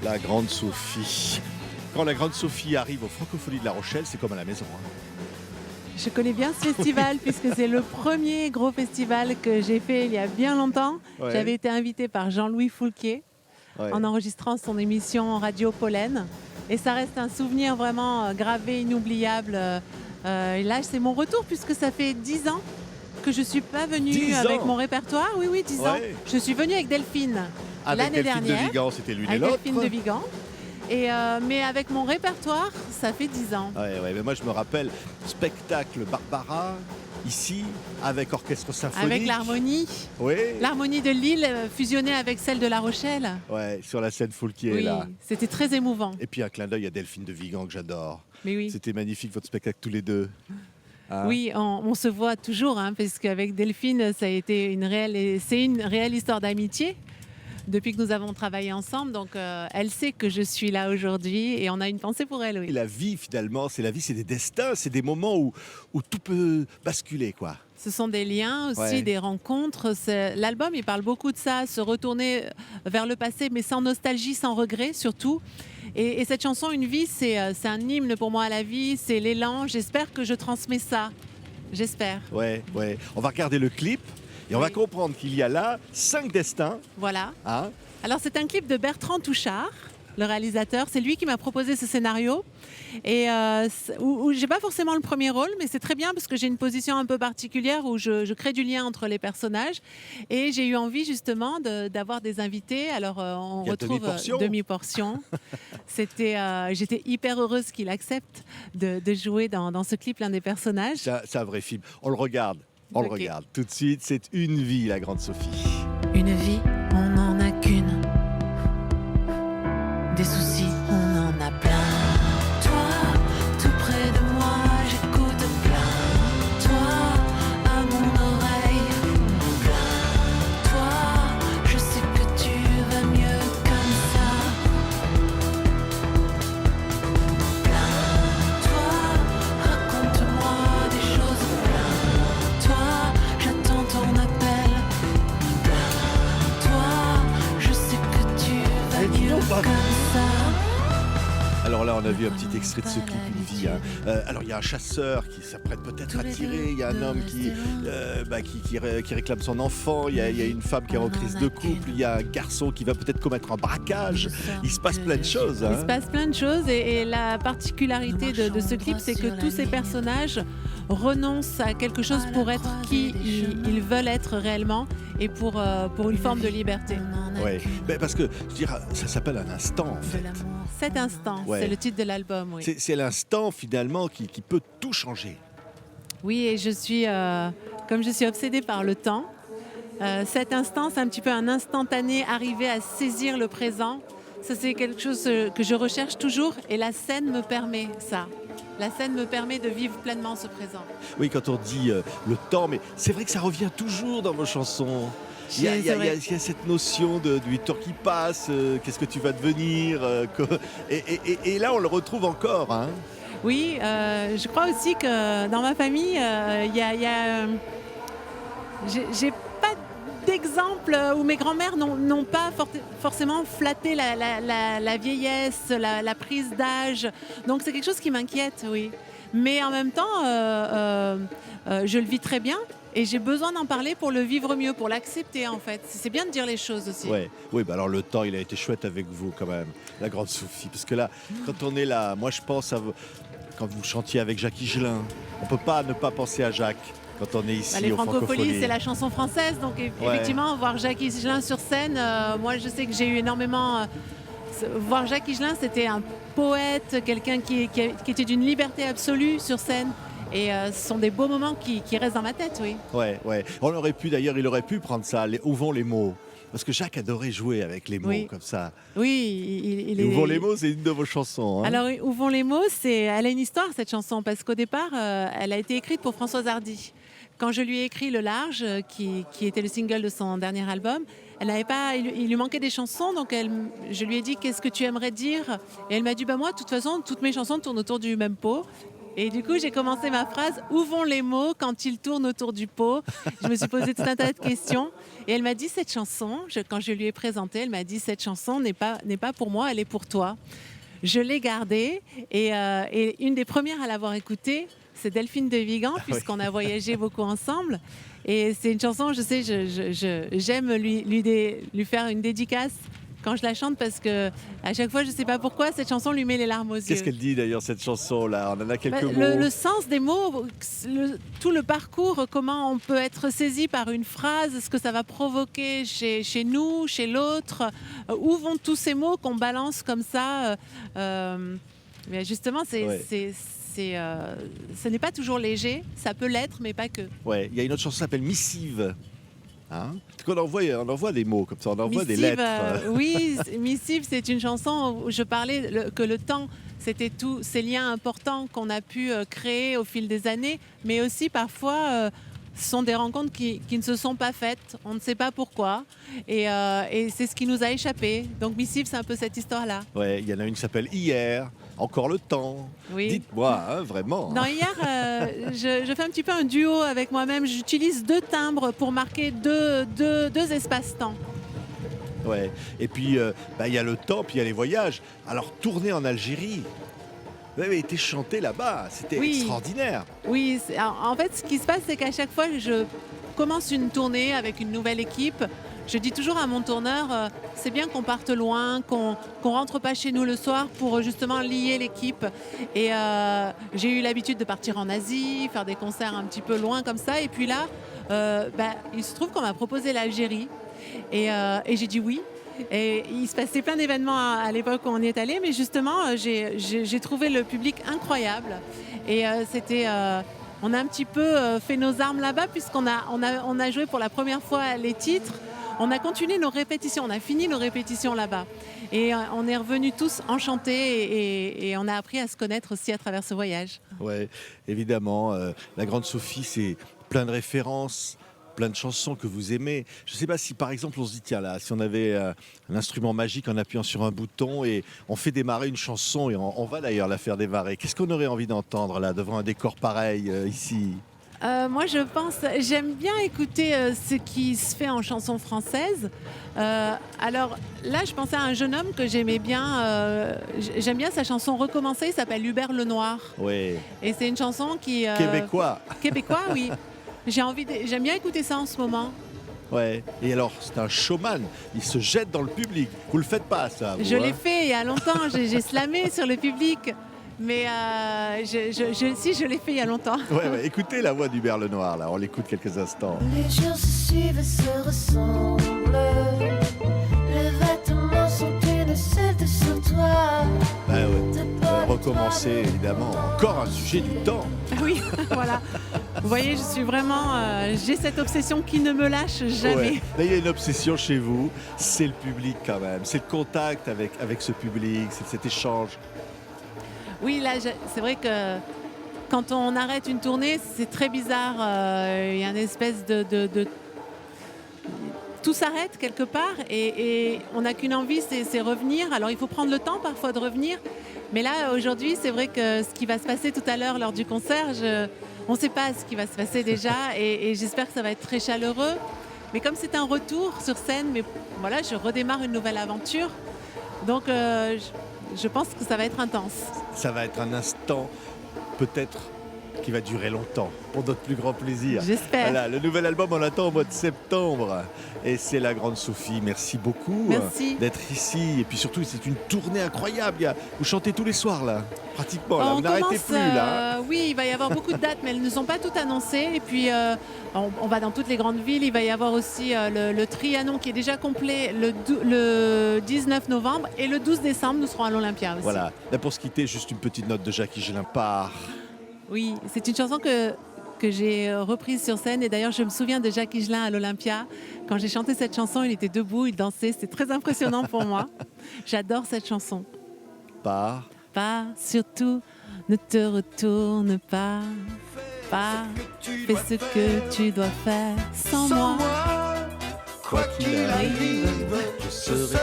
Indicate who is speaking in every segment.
Speaker 1: La Grande Sophie. Quand la Grande Sophie arrive aux Francopholies de La Rochelle, c'est comme à la maison.
Speaker 2: Je connais bien ce festival puisque c'est le premier gros festival que j'ai fait il y a bien longtemps.
Speaker 1: Ouais.
Speaker 2: J'avais été invitée par Jean-Louis Foulquier en enregistrant son émission Radio Pollen. Et ça reste un souvenir vraiment gravé, inoubliable. Et là, c'est mon retour puisque ça fait 10 ans que je ne suis pas venue avec mon répertoire. Oui, 10 ans. Je suis venue avec Delphine l'année dernière.
Speaker 1: Delphine de Vigan, c'était l'une et l'autre.
Speaker 2: Delphine de Vigan. Mais avec mon répertoire, ça fait 10 ans.
Speaker 1: Mais moi je me rappelle, spectacle Barbara, ici, avec orchestre symphonique.
Speaker 2: Avec l'harmonie.
Speaker 1: Oui.
Speaker 2: L'harmonie de Lille fusionnée avec celle de La Rochelle.
Speaker 1: Ouais, sur la scène Foulquier, là.
Speaker 2: C'était très émouvant.
Speaker 1: Et puis un clin d'œil à Delphine de Vigan que j'adore.
Speaker 2: Mais oui.
Speaker 1: C'était magnifique votre spectacle tous les deux.
Speaker 2: Oui, on se voit toujours, parce qu'avec Delphine, ça a été c'est une réelle histoire d'amitié. Depuis que nous avons travaillé ensemble, donc elle sait que je suis là aujourd'hui et on a une pensée pour elle. Oui.
Speaker 1: Et la vie, finalement, c'est des destins, c'est des moments où tout peut basculer, quoi.
Speaker 2: Ce sont des liens aussi, des rencontres. L'album, il parle beaucoup de ça, se retourner vers le passé, mais sans nostalgie, sans regret surtout. Et cette chanson, Une vie, c'est un hymne pour moi à la vie, c'est l'élan. J'espère que je transmets ça. J'espère.
Speaker 1: Ouais. On va regarder le clip. Et on va comprendre qu'il y a là 5 destins.
Speaker 2: Voilà. Alors c'est un clip de Bertrand Touchard, le réalisateur. C'est lui qui m'a proposé ce scénario. Et où j'ai pas forcément le premier rôle, mais c'est très bien parce que j'ai une position un peu particulière où je crée du lien entre les personnages. Et j'ai eu envie justement d'avoir des invités. Alors on retrouve Demi-Portion. J'étais hyper heureuse qu'il accepte de jouer dans ce clip l'un des personnages.
Speaker 1: C'est un vrai film. On le regarde. On le regarde tout de suite, c'est Une vie, la Grande Sophie.
Speaker 2: Une vie, on n'en a qu'une. Des soucis, on en a plein. Toi, tout près de moi, j'écoute plein. Toi, à mon oreille, plein. Toi, je sais que tu vas mieux comme ça. Plein. Toi, raconte-moi des choses plein. Toi, j'attends ton appel. Toi, je sais que tu vas mieux comme ça.
Speaker 1: Alors là, on a vu un petit extrait de ce clip Une vie. Alors il y a un chasseur qui s'apprête peut-être à tirer, il y a un homme qui réclame son enfant, il y a une femme qui est en crise de couple, il y a un garçon qui va peut-être commettre un braquage. Il se passe plein de choses.
Speaker 2: Il se passe plein de choses et la particularité de ce clip, c'est que tous ces personnages renoncent à quelque chose pour être qui ils veulent être réellement et pour une forme de liberté.
Speaker 1: Oui, parce que je dirais, ça s'appelle un instant en fait.
Speaker 2: Cet instant, c'est le titre de l'album. Oui.
Speaker 1: C'est l'instant finalement qui peut tout changer.
Speaker 2: Oui, et comme je suis obsédée par le temps, cet instant, c'est un petit peu un instantané, arriver à saisir le présent. Ça, c'est quelque chose que je recherche toujours et la scène me permet ça. La scène me permet de vivre pleinement ce présent.
Speaker 1: Oui, quand on dit le temps, mais c'est vrai que ça revient toujours dans vos chansons. Il y a cette notion du temps qui passe, qu'est-ce que tu vas devenir, et là on le retrouve encore.
Speaker 2: Oui, je crois aussi que dans ma famille, j'ai pas d'exemple où mes grands-mères n'ont pas forcément flatté la vieillesse, la prise d'âge. Donc c'est quelque chose qui m'inquiète, oui. Mais en même temps, je le vis très bien. Et j'ai besoin d'en parler pour le vivre mieux, pour l'accepter en fait. C'est bien de dire les choses aussi.
Speaker 1: Oui, alors le temps, il a été chouette avec vous quand même, la Grande Sophie. Parce que là, quand on est là, moi je pense à quand vous chantiez avec Jacques Higelin. On ne peut pas ne pas penser à Jacques quand on est ici
Speaker 2: les
Speaker 1: aux
Speaker 2: Francopholies, c'est la chanson française. Donc effectivement, voir Jacques Higelin sur scène, moi je sais que j'ai eu énormément... voir Jacques Higelin, c'était un poète, quelqu'un qui était d'une liberté absolue sur scène. Et ce sont des beaux moments qui restent dans ma tête, oui.
Speaker 1: Ouais. Il aurait pu prendre ça, Où vont les mots. Parce que Jacques adorait jouer avec les mots comme ça.
Speaker 2: Oui,
Speaker 1: Où vont les mots, c'est une de vos chansons.
Speaker 2: Alors, Où vont les mots, elle a une histoire cette chanson, parce qu'au départ, elle a été écrite pour Françoise Hardy. Quand je lui ai écrit Le Large, qui était le single de son dernier album, il lui manquait des chansons, donc je lui ai dit qu'est-ce que tu aimerais dire, et elle m'a dit moi de toute façon toutes mes chansons tournent autour du même pot. Et du coup, j'ai commencé ma phrase « Où vont les mots quand ils tournent autour du pot ?» Je me suis posé tout un tas de questions. Et elle m'a dit cette chanson, quand je lui ai présenté, elle m'a dit cette chanson n'est pas pour moi, elle est pour toi. Je l'ai gardée et une des premières à l'avoir écoutée, c'est Delphine de Vigan, puisqu'on a voyagé beaucoup ensemble. Et c'est une chanson, je sais, j'aime lui faire une dédicace quand je la chante parce que à chaque fois, je ne sais pas pourquoi, cette chanson lui met les larmes aux yeux.
Speaker 1: Qu'est-ce qu'elle dit d'ailleurs, cette chanson-là? On en a quelques mots.
Speaker 2: Le sens des mots, tout le parcours, comment on peut être saisi par une phrase, ce que ça va provoquer chez nous, chez l'autre, où vont tous ces mots qu'on balance comme ça. Mais justement, ce n'est pas toujours léger, ça peut l'être, mais pas que.
Speaker 1: Ouais, il y a une autre chanson qui s'appelle Missive. Hein? On envoie des mots comme ça, on envoie des lettres.
Speaker 2: Oui, Missive, c'est une chanson où je parlais que le temps, c'était tous ces liens importants qu'on a pu créer au fil des années, mais aussi parfois ce sont des rencontres qui ne se sont pas faites, on ne sait pas pourquoi, et c'est ce qui nous a échappé. Donc Missive, c'est un peu cette histoire-là.
Speaker 1: Ouais, il y en a une qui s'appelle Hier, encore le temps.
Speaker 2: Oui.
Speaker 1: Dites-moi, hein, vraiment.
Speaker 2: Non, hier, je fais un petit peu un duo avec moi-même. J'utilise 2 timbres pour marquer deux espaces-temps.
Speaker 1: Ouais. Et puis, il y a le temps, puis il y a les voyages. Alors, tourner en Algérie, vous avez été chanté là-bas, c'était extraordinaire.
Speaker 2: Oui, en fait, ce qui se passe, c'est qu'à chaque fois que je commence une tournée avec une nouvelle équipe, je dis toujours à mon tourneur, c'est bien qu'on parte loin, qu'on rentre pas chez nous le soir pour justement lier l'équipe. Et j'ai eu l'habitude de partir en Asie, faire des concerts un petit peu loin comme ça. Et puis là, il se trouve qu'on m'a proposé l'Algérie. Et j'ai dit oui. Et il se passait plein d'événements à l'époque où on y est allé, mais justement, j'ai trouvé le public incroyable. Et on a un petit peu fait nos armes là-bas, puisqu'on a joué pour la première fois les titres. On a continué nos répétitions, on a fini nos répétitions là-bas. Et on est revenus tous enchantés et on a appris à se connaître aussi à travers ce voyage.
Speaker 1: Ouais, évidemment, la Grande Sophie, c'est plein de références, plein de chansons que vous aimez. Je ne sais pas si par exemple on se dit, tiens là, si on avait un instrument magique en appuyant sur un bouton et on fait démarrer une chanson et on va d'ailleurs la faire démarrer. Qu'est-ce qu'on aurait envie d'entendre là, devant un décor pareil ici?
Speaker 2: Moi, j'aime bien écouter ce qui se fait en chanson française. Alors là, je pensais à un jeune homme que j'aimais bien. J'aime bien sa chanson Recommencer, il s'appelle Hubert Lenoir.
Speaker 1: Oui.
Speaker 2: Et c'est une chanson qui...
Speaker 1: Québécois.
Speaker 2: Québécois, oui. J'aime bien écouter ça en ce moment.
Speaker 1: Ouais. Et alors, c'est un showman. Il se jette dans le public. Vous le faites pas, ça?
Speaker 2: Je l'ai fait il y a longtemps. J'ai slamé sur le public. Mais si, je l'ai fait il y a longtemps.
Speaker 1: Ouais, écoutez la voix d'Hubert Lenoir, là, on l'écoute quelques instants.
Speaker 3: Les jours se suivent et se ressemblent. Les vêtements sont une selle sur toi.
Speaker 1: Recommencer, évidemment. Encore un sujet du temps.
Speaker 2: Oui, voilà. Vous voyez, je suis vraiment... j'ai cette obsession qui ne me lâche jamais.
Speaker 1: Ouais. Là, il y a une obsession chez vous, c'est le public quand même. C'est le contact avec ce public, c'est cet échange.
Speaker 2: Oui, là, c'est vrai que quand on arrête une tournée, c'est très bizarre. Il y a une espèce de... Tout s'arrête quelque part et on n'a qu'une envie, c'est revenir. Alors, il faut prendre le temps parfois de revenir. Mais là, aujourd'hui, c'est vrai que ce qui va se passer tout à l'heure lors du concert, on ne sait pas ce qui va se passer déjà et j'espère que ça va être très chaleureux. Mais comme c'est un retour sur scène, mais voilà, je redémarre une nouvelle aventure. Donc, je pense que ça va être intense.
Speaker 1: Ça va être un instant, peut-être, qui va durer longtemps, pour notre plus grand plaisir.
Speaker 2: J'espère.
Speaker 1: Voilà, le nouvel album, on l'attend au mois de septembre. Et c'est la Grande Sophie. Merci beaucoup d'être ici. Et puis surtout, c'est une tournée incroyable. Vous chantez tous les soirs, là, pratiquement. Là. Vous n'arrêtez plus, là.
Speaker 2: Oui, il va y avoir beaucoup de dates, mais elles ne sont pas toutes annoncées. Et puis, on va dans toutes les grandes villes. Il va y avoir aussi le Trianon qui est déjà complet le 19 novembre. Et le 12 décembre, nous serons à l'Olympia aussi.
Speaker 1: Voilà. Là, pour se quitter, juste une petite note de Jacques Higelin part.
Speaker 2: Oui, c'est une chanson que j'ai reprise sur scène. Et d'ailleurs, je me souviens de Jacques Higelin à l'Olympia. Quand j'ai chanté cette chanson, il était debout, il dansait. C'était très impressionnant pour moi. J'adore cette chanson.
Speaker 1: Part.
Speaker 2: Pas, surtout, ne te retourne pas. Pas, fais ce que tu dois faire sans moi.
Speaker 1: Quoi qu'il arrive, je serai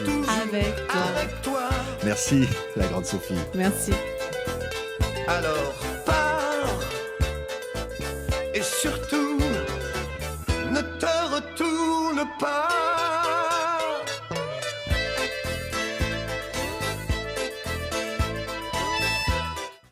Speaker 1: toujours
Speaker 2: avec toi.
Speaker 1: Merci, la Grande Sophie.
Speaker 2: Merci.
Speaker 3: Alors,
Speaker 4: Et surtout, ne te retourne pas.